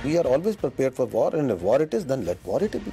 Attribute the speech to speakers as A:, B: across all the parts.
A: We are always prepared for war, and if war it is, then let war it be.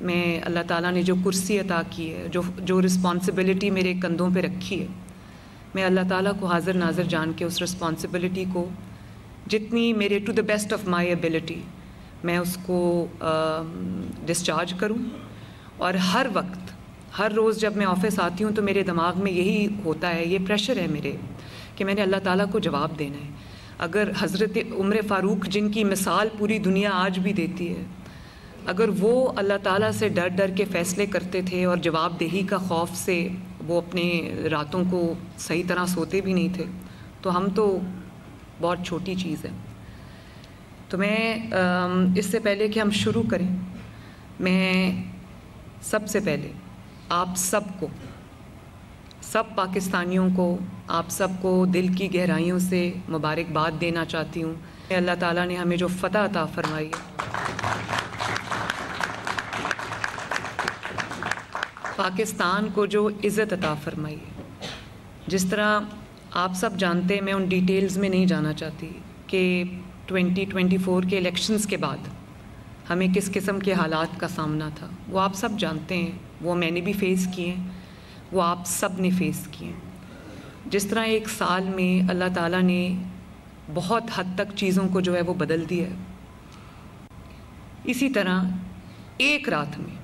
B: میں اللہ تعالیٰ نے جو کرسی عطا کی ہے, جو رسپانسبلٹی میرے کندھوں پہ رکھی ہے, میں اللہ تعالیٰ کو حاضر ناظر جان کے اس رسپانسبلٹی کو جتنی میرے to the best of my ability میں اس کو ڈسچارج کروں. اور ہر وقت, ہر روز جب میں آفس آتی ہوں تو میرے دماغ میں یہی ہوتا ہے, یہ پریشر ہے میرے کہ میں نے اللہ تعالیٰ کو جواب دینا ہے. اگر حضرت عمر فاروق, جن کی مثال پوری دنیا آج بھی دیتی ہے, اگر وہ اللہ تعالیٰ سے ڈر ڈر کے فیصلے کرتے تھے اور جواب دہی کا خوف سے وہ اپنے راتوں کو صحیح طرح سوتے بھی نہیں تھے, تو ہم تو بہت چھوٹی چیز ہے. تو میں اس سے پہلے کہ ہم شروع کریں, میں سب سے پہلے آپ سب کو, سب پاکستانیوں کو, آپ سب کو دل کی گہرائیوں سے مبارکباد دینا چاہتی ہوں. اللہ تعالیٰ نے ہمیں جو فتح عطا فرمائی ہے, پاکستان کو جو عزت عطا فرمائی ہے, جس طرح آپ سب جانتے ہیں, میں ان ڈیٹیلز میں نہیں جانا چاہتی کہ 2024 کے الیکشنز کے بعد ہمیں کس قسم کے حالات کا سامنا تھا. وہ آپ سب جانتے ہیں, وہ میں نے بھی فیس کیے ہیں, وہ آپ سب نے فیس کیے ہیں. جس طرح ایک سال میں اللہ تعالیٰ نے بہت حد تک چیزوں کو جو ہے وہ بدل دیا ہے, اسی طرح ایک رات میں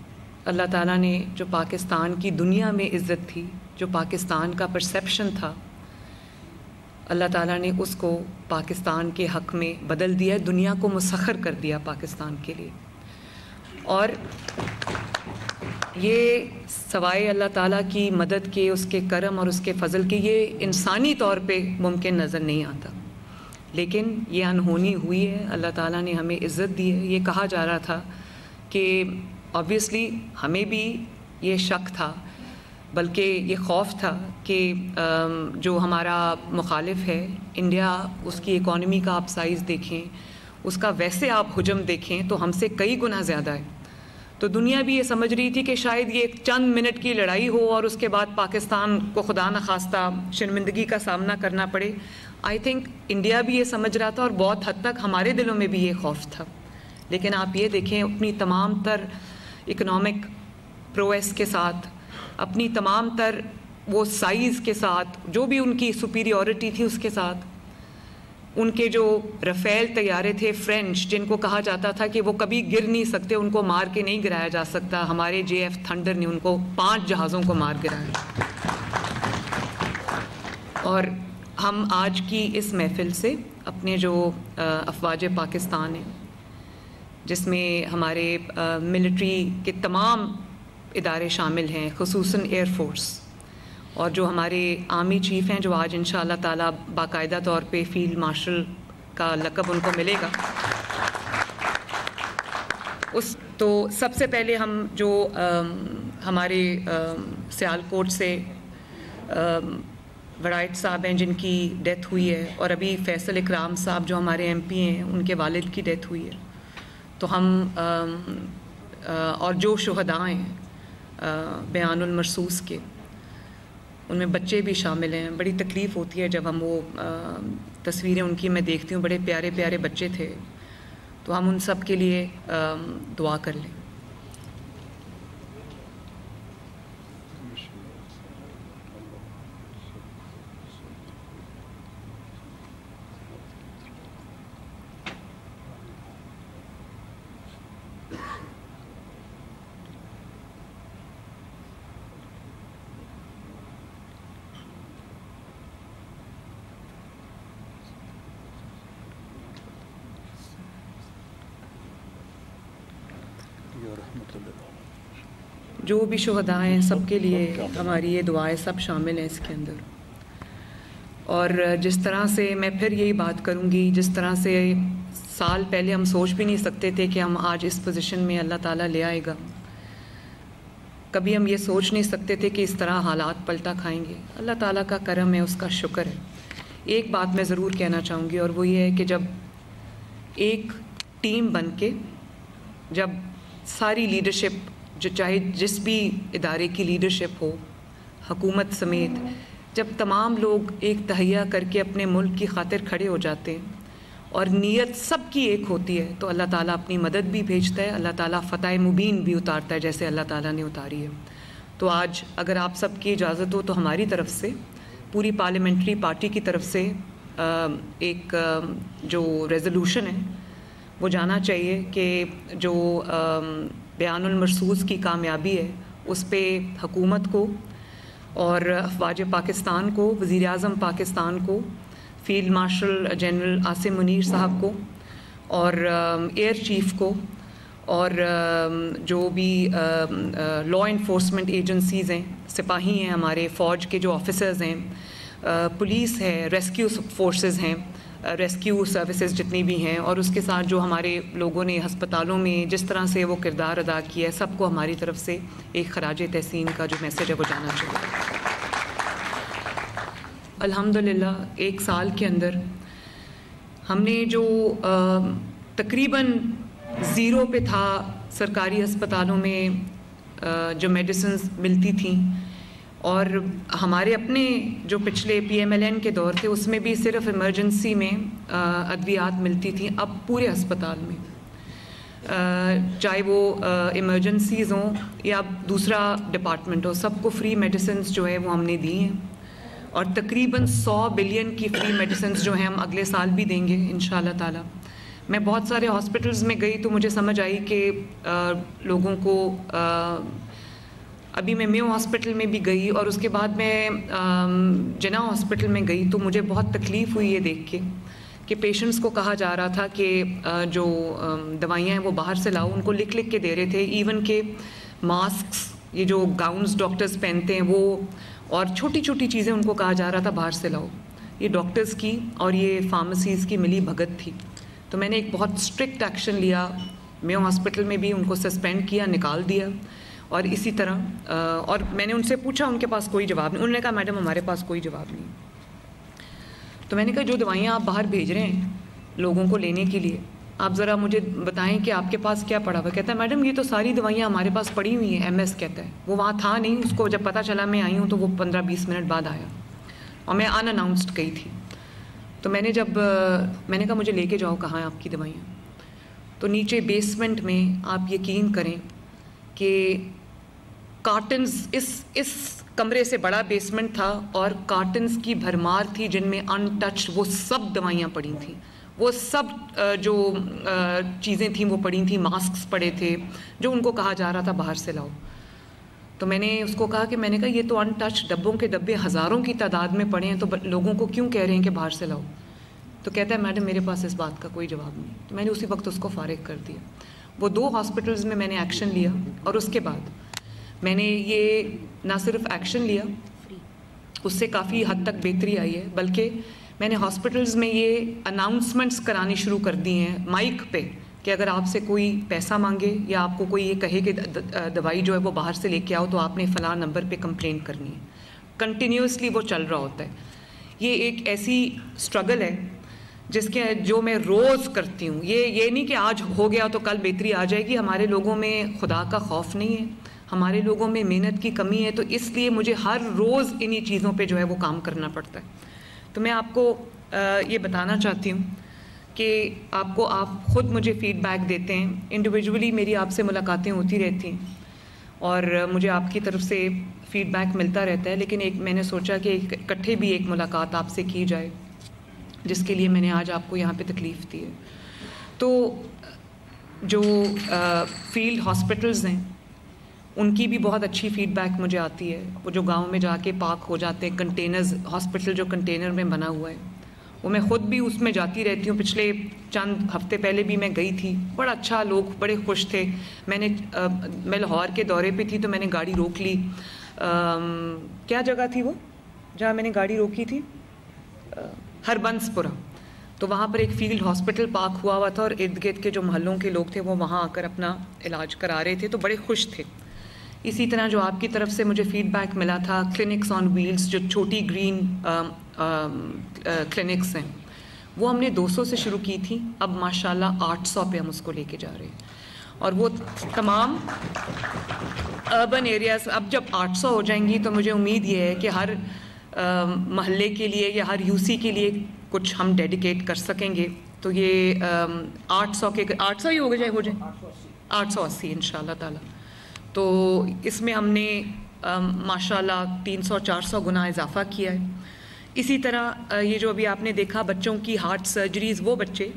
B: اللہ تعالیٰ نے جو پاکستان کی دنیا میں عزت تھی, جو پاکستان کا پرسیپشن تھا, اللہ تعالیٰ نے اس کو پاکستان کے حق میں بدل دیا, دنیا کو مسخر کر دیا پاکستان کے لیے. اور یہ سوائے اللہ تعالیٰ کی مدد کے, اس کے کرم اور اس کے فضل کے, یہ انسانی طور پہ ممکن نظر نہیں آتا, لیکن یہ انہونی ہوئی ہے. اللہ تعالیٰ نے ہمیں عزت دی ہے. یہ کہا جا رہا تھا کہ آبویسلی ہمیں بھی یہ شک تھا, بلکہ یہ خوف تھا کہ جو ہمارا مخالف ہے انڈیا, اس کی اکانومی کا آپ سائز دیکھیں, اس کا ویسے آپ حجم دیکھیں تو ہم سے کئی گنا زیادہ ہے. تو دنیا بھی یہ سمجھ رہی تھی کہ شاید یہ ایک چند منٹ کی لڑائی ہو اور اس کے بعد پاکستان کو خدا نخواستہ شرمندگی کا سامنا کرنا پڑے. آئی تھنک انڈیا بھی یہ سمجھ رہا تھا اور بہت حد تک ہمارے دلوں میں بھی یہ خوف تھا. لیکن آپ یہ دیکھیں, اپنی تمام تر اکنامک پرویس کے ساتھ, اپنی تمام تر وہ سائز کے ساتھ, جو بھی ان کی سپیریورٹی تھی اس کے ساتھ, ان کے جو رفیل طیارے تھے فرینچ, جن کو کہا جاتا تھا کہ وہ کبھی گر نہیں سکتے, ان کو مار کے نہیں گرایا جا سکتا, ہمارے JF تھنڈر نے ان کو 5 جہازوں کو مار گرایا. اور ہم آج کی اس محفل سے اپنے جو افواج پاکستان ہیں, جس میں ہمارے ملٹری کے تمام ادارے شامل ہیں, خصوصاً ایئر فورس, اور جو ہمارے آرمی چیف ہیں, جو آج انشاءاللہ تعالیٰ باقاعدہ طور پہ فیلڈ مارشل کا لقب ان کو ملے گا. تو سب سے پہلے ہم جو ہمارے سیالکوٹ سے وڑائٹ صاحب ہیں, جن کی ڈیتھ ہوئی ہے, اور ابھی فیصل اکرام صاحب جو ہمارے MP ہیں, ان کے والد کی ڈیتھ ہوئی ہے, تو ہم اور جو شہداء ہیں بیان المرصوص کے, ان میں بچے بھی شامل ہیں. بڑی تکلیف ہوتی ہے جب ہم وہ تصویریں ان کی میں دیکھتی ہوں, بڑے پیارے پیارے بچے تھے. تو ہم ان سب کے لیے دعا کر لیں. جو بھی شہداء ہیں سب کے لیے ہماری یہ دعائیں سب شامل ہیں اس کے اندر. اور جس طرح سے میں پھر یہی بات کروں گی, جس طرح سے سال پہلے ہم سوچ بھی نہیں سکتے تھے کہ ہم آج اس پوزیشن میں اللہ تعالیٰ لے آئے گا. کبھی ہم یہ سوچ نہیں سکتے تھے کہ اس طرح حالات پلٹا کھائیں گے. اللہ تعالیٰ کا کرم ہے, اس کا شکر ہے. ایک بات میں ضرور کہنا چاہوں گی, اور وہ یہ ہے کہ جب ایک ٹیم بن کے, جب ساری لیڈرشپ, جو چاہے جس بھی ادارے کی لیڈرشپ ہو, حکومت سمیت, جب تمام لوگ ایک تہیہ کر کے اپنے ملک کی خاطر کھڑے ہو جاتے ہیں اور نیت سب کی ایک ہوتی ہے تو اللہ تعالیٰ اپنی مدد بھی بھیجتا ہے, اللہ تعالیٰ فتح مبین بھی اتارتا ہے جیسے اللہ تعالیٰ نے اتاری ہے. تو آج اگر آپ سب کی اجازت ہو تو ہماری طرف سے, پوری پارلیمنٹری پارٹی کی طرف سے ایک جو ریزولوشن ہے وہ جانا چاہیے کہ جو بیان المرصوص کی کامیابی ہے اس پہ حکومت کو اور افواج پاکستان کو, وزیر اعظم پاکستان کو, field marshal general Asim Munir صاحب کو اور ایئر چیف کو اور جو بھی لا انفورسمنٹ ایجنسیز ہیں, سپاہی ہیں ہمارے, فوج کے جو آفیسرز ہیں, پولیس ہے, ریسکیو فورسز ہیں, ریسکیو سروسز جتنی بھی ہیں, اور اس کے ساتھ جو ہمارے لوگوں نے ہسپتالوں میں جس طرح سے وہ کردار ادا کیا ہے, سب کو ہماری طرف سے ایک خراج تحسین کا جو میسیج ہے وہ جانا چاہیے. الحمدللہ 1 سال کے اندر ہم نے جو تقریباً زیرو پہ تھا سرکاری ہسپتالوں میں جو میڈیسنز ملتی تھیں, اور ہمارے اپنے جو پچھلے PMLN کے دور تھے اس میں بھی صرف ایمرجنسی میں ادویات ملتی تھیں, اب پورے ہسپتال میں چاہے وہ ایمرجنسیز ہوں یا دوسرا ڈپارٹمنٹ ہو, سب کو فری میڈیسنز جو ہے وہ ہم نے دی ہیں, اور تقریباً 100 بلین کی فری میڈیسنز جو ہیں ہم اگلے سال بھی دیں گے انشاءاللہ تعالی. میں بہت سارے ہاسپٹلز میں گئی تو مجھے سمجھ آئی کہ لوگوں کو, ابھی میں میو ہاسپٹل میں بھی گئی اور اس کے بعد میں جنا ہاسپٹل میں گئی تو مجھے بہت تکلیف ہوئی یہ دیکھ کے کہ پیشنٹس کو کہا جا رہا تھا کہ جو دوائیاں ہیں وہ باہر سے لاؤ, ان کو لکھ کے دے رہے تھے, ایون کہ ماسکس, یہ جو گاؤنز ڈاکٹرز پہنتے ہیں وہ, اور چھوٹی چھوٹی چیزیں ان کو کہا جا رہا تھا باہر سے لاؤ. یہ ڈاکٹرز کی اور یہ فارمیسیز کی ملی بھگت تھی. تو میں نے ایک بہت اسٹرکٹ ایکشن لیا, میو ہاسپٹل میں بھی ان کو سسپینڈ کیا, نکال دیا, اور اسی طرح اور میں نے ان سے پوچھا, ان کے پاس کوئی جواب نہیں. انہوں نے کہا میڈم ہمارے پاس کوئی جواب نہیں. تو میں نے کہا جو دوائیاں آپ باہر بھیج رہے ہیں لوگوں کو لینے کے لیے, آپ ذرا مجھے بتائیں کہ آپ کے پاس کیا پڑا ہوا. کہتا ہے میڈم یہ تو ساری دوائیاں ہمارے پاس پڑی ہوئی ہیں. MS کہتا ہے, وہ وہاں تھا نہیں, اس کو جب پتہ چلا میں آئی ہوں تو وہ 15-20 منٹ بعد آیا, اور میں ان اناؤنسڈ گئی تھی. تو میں نے کہا مجھے لے کے جاؤ, کہاں ہیں آپ کی دوائیاں. تو نیچے بیسمنٹ میں آپ یقین کریں کہ کارٹنز, اس کمرے سے بڑا بیسمنٹ تھا اور کارٹنز کی بھرمار تھی جن میں ان ٹچ وہ سب دوائیاں پڑی تھیں, وہ سب جو چیزیں تھیں وہ پڑی تھیں, ماسکس پڑے تھے جو ان کو کہا جا رہا تھا باہر سے لاؤ. تو میں نے اس کو کہا کہ میں نے کہا یہ تو ان ٹچ ڈبوں کے ڈبے ہزاروں کی تعداد میں پڑے ہیں, تو لوگوں کو کیوں کہہ رہے ہیں کہ باہر سے لاؤ. تو کہتا ہے میڈم میرے پاس اس بات کا کوئی جواب نہیں. تو میں نے اسی وقت اس کو فارغ کر دیا. وہ 2 ہاسپٹلز میں نے ایکشن لیا, اور اس کے بعد میں نے یہ نہ صرف ایکشن لیا, اس سے کافی حد تک بہتری آئی ہے, بلکہ میں نے ہاسپٹلز میں یہ اناؤنسمنٹس کرانی شروع کر دی ہیں مائک پہ کہ اگر آپ سے کوئی پیسہ مانگے یا آپ کو کوئی یہ کہے کہ دوائی جو ہے وہ باہر سے لے کے آؤ تو آپ نے فلاں نمبر پہ کمپلینٹ کرنی ہے. کنٹینیوسلی وہ چل رہا ہوتا ہے. یہ ایک ایسی اسٹرگل ہے جو میں روز کرتی ہوں. یہ نہیں کہ آج ہو گیا تو کل بہتری آ جائے گی. ہمارے لوگوں میں خدا کا خوف نہیں ہے, ہمارے لوگوں میں محنت کی کمی ہے, تو اس لیے مجھے ہر روز انہی چیزوں پہ جو ہے وہ کام کرنا پڑتا ہے. تو میں آپ کو یہ بتانا چاہتی ہوں کہ آپ خود مجھے فیڈ بیک دیتے ہیں, انڈیویجولی میری آپ سے ملاقاتیں ہوتی رہتی ہیں اور مجھے آپ کی طرف سے فیڈ بیک ملتا رہتا ہے, لیکن میں نے سوچا کہ اکٹھے بھی ایک ملاقات آپ سے کی جائے, جس کے لیے میں نے آج آپ کو یہاں پہ تکلیف دی ہے. تو جو فیلڈ ہاسپٹلز ہیں ان کی بھی بہت اچھی فیڈ بیک مجھے آتی ہے. وہ جو گاؤں میں جا کے پاک ہو جاتے ہیں کنٹینرز, ہاسپٹل جو کنٹینر میں بنا ہوا ہے, وہ میں خود بھی اس میں جاتی رہتی ہوں. پچھلے چند ہفتے پہلے بھی میں گئی تھی, بڑا اچھا, لوگ بڑے خوش تھے. میں لاہور کے دورے پہ تھی تو میں نے گاڑی روک لی. کیا جگہ تھی وہ جہاں میں نے گاڑی روکی تھی؟ ہربنس پورہ. تو وہاں پر ایک فیلڈ ہاسپٹل پاک ہوا تھا, اور ارد گرد کے جو محلوں کے لوگ تھے وہ وہاں آ کر اپنا علاج کرا رہے تھے, تو بڑے خوش تھے. اسی طرح جو آپ کی طرف سے مجھے فیڈ بیک ملا تھا, کلینکس آن ویلز, جو چھوٹی گرین کلینکس ہیں, وہ ہم نے 200 سے شروع کی تھی, اب ماشاءاللہ 800 پہ ہم اس کو لے کے جا رہے ہیں. اور وہ تمام اربن ایریاز, اب جب 800 ہو جائیں گی تو مجھے امید یہ ہے کہ ہر محلے کے لیے یا ہر UC کے لیے کچھ ہم ڈیڈیکیٹ کر سکیں گے. تو یہ 800 ہی ہو جائے 880 انشاءاللہ تعالی. تو اس میں ہم نے ماشاءاللہ 300-400 گنا اضافہ کیا ہے. اسی طرح یہ جو ابھی آپ نے دیکھا بچوں کی ہارٹ سرجریز، وہ بچے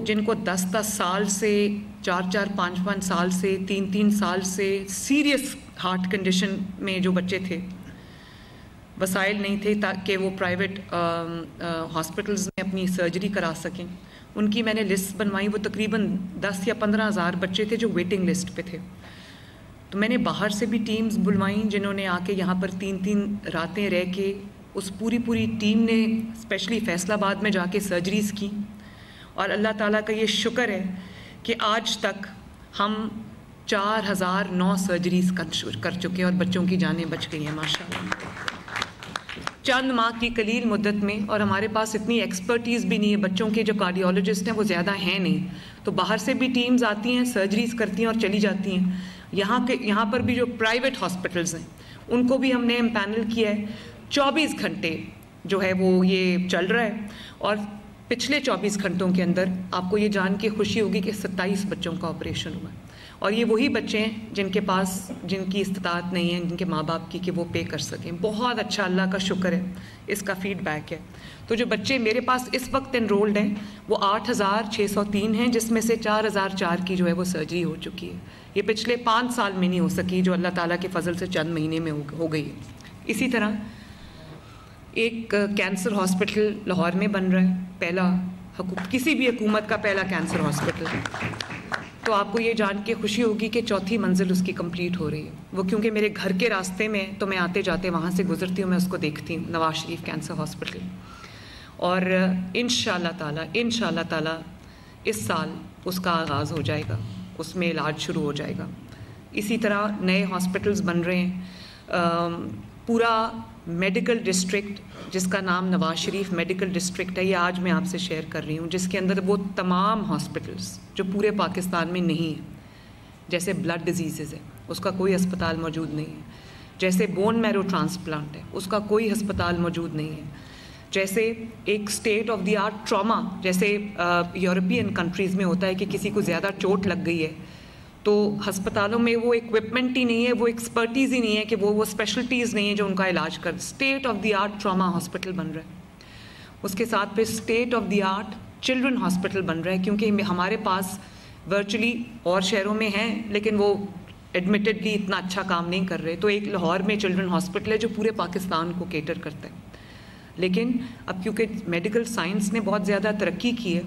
B: جن کو 10 سال سے 4-5 سال سے 3 سال سے سیریس ہارٹ کنڈیشن میں جو بچے تھے، وسائل نہیں تھے تاکہ وہ پرائیویٹ ہاسپٹلز میں اپنی سرجری کرا سکیں، ان کی میں نے لسٹ بنوائی. وہ تقریباً 10 یا 15 ہزار بچے تھے جو ویٹنگ لسٹ پہ تھے. تو میں نے باہر سے بھی ٹیمز بلوائیں جنہوں نے آ کے یہاں پر 3 راتیں رہ کے اس پوری ٹیم نے اسپیشلی فیصل آباد میں جا کے سرجریز کی. اور اللہ تعالیٰ کا یہ شکر ہے کہ آج تک ہم 4009 سرجریز کر چکے ہیں اور بچوں کی جانیں بچ گئی ہیں ماشاءاللہ. چند ماہ کی قلیل مدت میں، اور ہمارے پاس اتنی ایکسپرٹیز بھی نہیں ہے، بچوں کے جو کارڈیولوجسٹ ہیں وہ زیادہ ہیں نہیں، تو باہر سے بھی ٹیمز آتی ہیں، سرجریز کرتی ہیں اور چلی جاتی ہیں. یہاں پر بھی جو پرائیویٹ ہاسپٹلز ہیں ان کو بھی ہم نے امپینل کیا ہے. 24 گھنٹے جو ہے وہ یہ چل رہا ہے، اور پچھلے 24 گھنٹوں کے اندر آپ کو یہ جان کے خوشی ہوگی کہ 27 بچوں کا آپریشن ہوا ہے. اور یہ وہی بچے ہیں جن کی استطاعت نہیں ہے، جن کے ماں باپ کی کہ وہ پے کر سکیں. بہت اچھا، اللہ کا شکر ہے، اس کا فیڈ بیک ہے. تو جو بچے میرے پاس اس وقت انرولڈ ہیں وہ 8603 ہیں، جس میں سے 4004 کی جو ہے وہ سرجری ہو چکی ہے. یہ پچھلے 5 سال میں نہیں ہو سکی، جو اللہ تعالیٰ کے فضل سے چند مہینے میں ہو گئی ہے. اسی طرح ایک کینسر ہاسپٹل لاہور میں بن رہا ہے، پہلا کسی بھی حکومت کا پہلا کینسر ہاسپٹل. تو آپ کو یہ جان کے خوشی ہوگی کہ 4تھی منزل اس کی کمپلیٹ ہو رہی ہے. وہ کیونکہ میرے گھر کے راستے میں، تو میں آتے جاتے وہاں سے گزرتی ہوں، میں اس کو دیکھتی ہوں، نواز شریف کینسر ہاسپٹل. اور انشاءاللہ تعالی اس سال اس کا آغاز ہو جائے گا، اس میں علاج شروع ہو جائے گا. اسی طرح نئے ہاسپٹلز بن رہے ہیں. پورا میڈیکل ڈسٹرکٹ جس کا نام نواز شریف میڈیکل ڈسٹرکٹ ہے، یہ آج میں آپ سے شیئر کر رہی ہوں، جس کے اندر وہ تمام ہاسپٹلز جو پورے پاکستان میں نہیں ہیں. جیسے بلڈ ڈیزیزز ہے، اس کا کوئی ہسپتال موجود نہیں ہے. جیسے بون میرو ٹرانسپلانٹ ہے، اس کا کوئی ہسپتال موجود نہیں ہے. جیسے ایک state of the art trauma, جیسے یورپین کنٹریز میں ہوتا ہے کہ کسی کو زیادہ چوٹ لگ گئی ہے تو ہسپتالوں میں وہ اکوپمنٹ ہی نہیں ہے، وہ ایکسپرٹیز ہی نہیں ہے کہ وہ اسپیشلٹیز نہیں ہیں جو ان کا علاج کر. State of the art trauma hospital بن رہا ہے. اس کے ساتھ پھر state of the art children hospital بن رہا ہے، کیونکہ ہمارے پاس ورچولی اور شہروں میں ہیں لیکن وہ ایڈمیٹڈلی اتنا اچھا کام نہیں کر رہے. تو ایک لاہور میں چلڈرن ہاسپٹل ہے جو پورے پاکستان کو کیٹر کرتا ہے. لیکن اب کیونکہ میڈیکل سائنس نے بہت زیادہ ترقی کی ہے،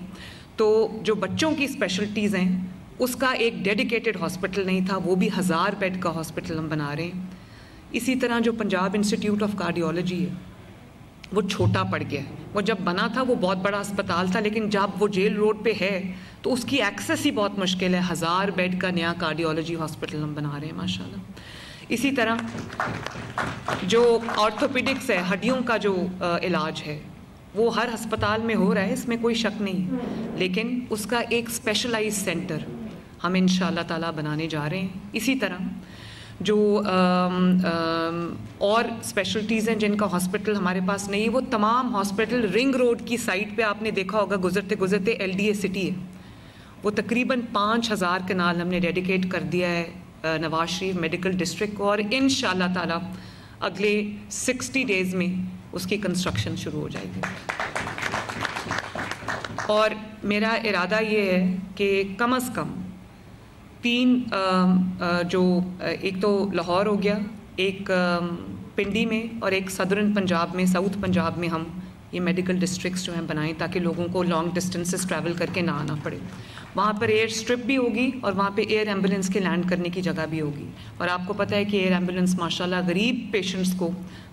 B: تو جو بچوں کی اسپیشلٹیز ہیں اس کا ایک ڈیڈیکیٹڈ ہاسپٹل نہیں تھا، وہ بھی 1000 بیڈ کا ہاسپٹل ہم بنا رہے ہیں. اسی طرح جو پنجاب انسٹیٹیوٹ آف کارڈیولوجی ہے وہ چھوٹا پڑ گیا ہے. وہ جب بنا تھا وہ بہت بڑا اسپتال تھا، لیکن جب وہ جیل روڈ پہ ہے تو اس کی ایکسیس ہی بہت مشکل ہے. 1000 بیڈ کا نیا کارڈیولوجی ہاسپٹل ہم بنا رہے ہیں ماشاءاللہ. اسی طرح جو آرتھوپیڈکس ہے، ہڈیوں کا جو علاج ہے، وہ ہر ہسپتال میں ہو رہا ہے، اس میں کوئی شک نہیں، لیکن اس کا ایک اسپیشلائز سینٹر ہم انشاءاللہ تعالیٰ بنانے جا رہے ہیں. اسی طرح جو اور اسپیشلٹیز ہیں جن کا ہاسپٹل ہمارے پاس نہیں، وہ تمام ہاسپٹل رنگ روڈ کی سائٹ پہ آپ نے دیکھا ہوگا گزرتے گزرتے LDA سٹی ہے، وہ تقریباً 5000 کنال ہم نے ڈیڈیکیٹ کر دیا ہے نواز شریف میڈیکل ڈسٹرکٹ کو، اور انشاءاللہ تعالیٰ اگلے 60 ڈیز میں اس کی کنسٹرکشن شروع ہو جائے گی. اور میرا ارادہ یہ ہے کہ کم از کم 3 جو ایک تو لاہور ہو گیا، ایک پنڈی میں اور ایک صدرن پنجاب میں، ساؤتھ پنجاب میں ہم یہ میڈیکل ڈسٹرکٹس جو ہیں بنائیں تاکہ لوگوں کو لانگ ڈسٹینسز ٹریول کر کے نہ آنا پڑے. وہاں پر ایئر اسٹرپ بھی ہوگی اور وہاں پہ ایئر ایمبولینس کے لینڈ کرنے کی جگہ بھی ہوگی. اور آپ کو پتہ ہے کہ ایئر ایمبولینس ماشاءاللہ غریب پیشنٹس کو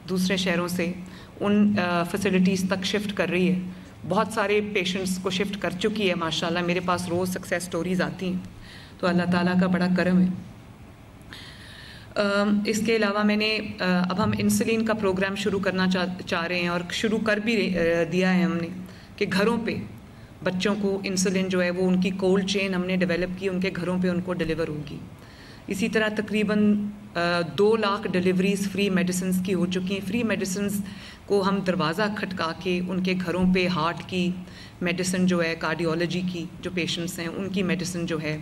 B: دوسرے شہروں سے ان فیسلٹیز تک شفٹ کر رہی ہے. بہت سارے پیشنٹس کو شفٹ کر چکی ہے ماشاءاللہ. میرے پاس روز سکسیس سٹوریز آتی ہیں، تو اللہ تعالیٰ کا بڑا کرم ہے. اس کے علاوہ میں نے اب ہم انسولین کا پروگرام شروع کرنا چاہ رہے ہیں، اور شروع کر بھی دیا ہے ہم نے، کہ گھروں پہ بچوں کو انسولین جو ہے وہ ان کی کولڈ چین ہم نے ڈیولپ کی، ان کے گھروں پہ ان کو ڈیلیور ہوگی. اسی طرح تقریباً 2 لاکھ ڈیلیوریز فری میڈیسنز کی ہو چکی ہیں. فری میڈیسنز کو ہم دروازہ کھٹکا کے ان کے گھروں پہ ہارٹ کی میڈیسن جو ہے, کارڈیولوجی کی جو پیشنٹس ہیں ان کی میڈیسن جو ہے,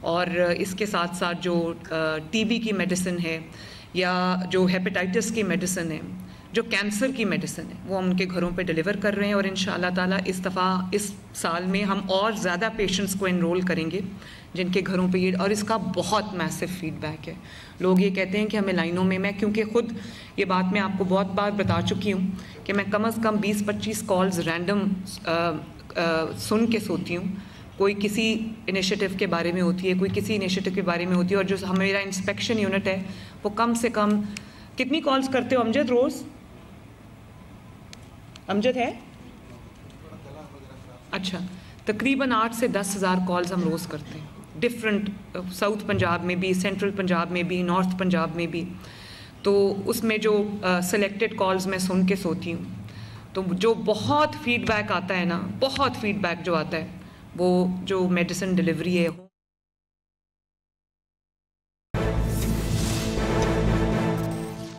B: اور اس کے ساتھ ساتھ جو ٹی بی کی میڈیسن ہے یا جو ہیپیٹائٹس کی میڈیسن ہے, جو کینسر کی میڈیسن ہے, وہ ہم ان کے گھروں پہ ڈیلیور کر رہے ہیں. اور انشاءاللہ تعالیٰ اس دفعہ اس سال میں ہم اور زیادہ پیشنٹس کو انرول کریں گے جن کے گھروں پہ یہ, اور اس کا بہت میسو فیڈ بیک ہے. لوگ یہ کہتے ہیں کہ ہمیں لائنوں میں کیونکہ خود یہ بات میں آپ کو بہت بار بتا چکی ہوں کہ میں کم از کم 20-25 کالز رینڈم سن کے سوتی ہوں. کوئی کسی انیشیٹو کے بارے میں ہوتی ہے, کوئی کسی انیشیٹو کے بارے میں ہوتی ہے, اور جو میرا انسپیکشن یونٹ ہے وہ کم سے کم کتنی کالز کرتے ہو امجد روز؟ امجد ہے اچھا, تقریباً 8 سے 10 ہزار کالز ہم روز کرتے ہیں, ڈفرینٹ, ساؤتھ پنجاب میں بھی, سینٹرل پنجاب میں بھی, نارتھ پنجاب میں بھی. تو اس میں جو سلیکٹڈ کالز میں سن کے سوتی ہوں, تو جو بہت فیڈ بیک آتا ہے نا, بہت فیڈ بیک جو آتا ہے وہ جو میڈیسن ڈیلیوری ہے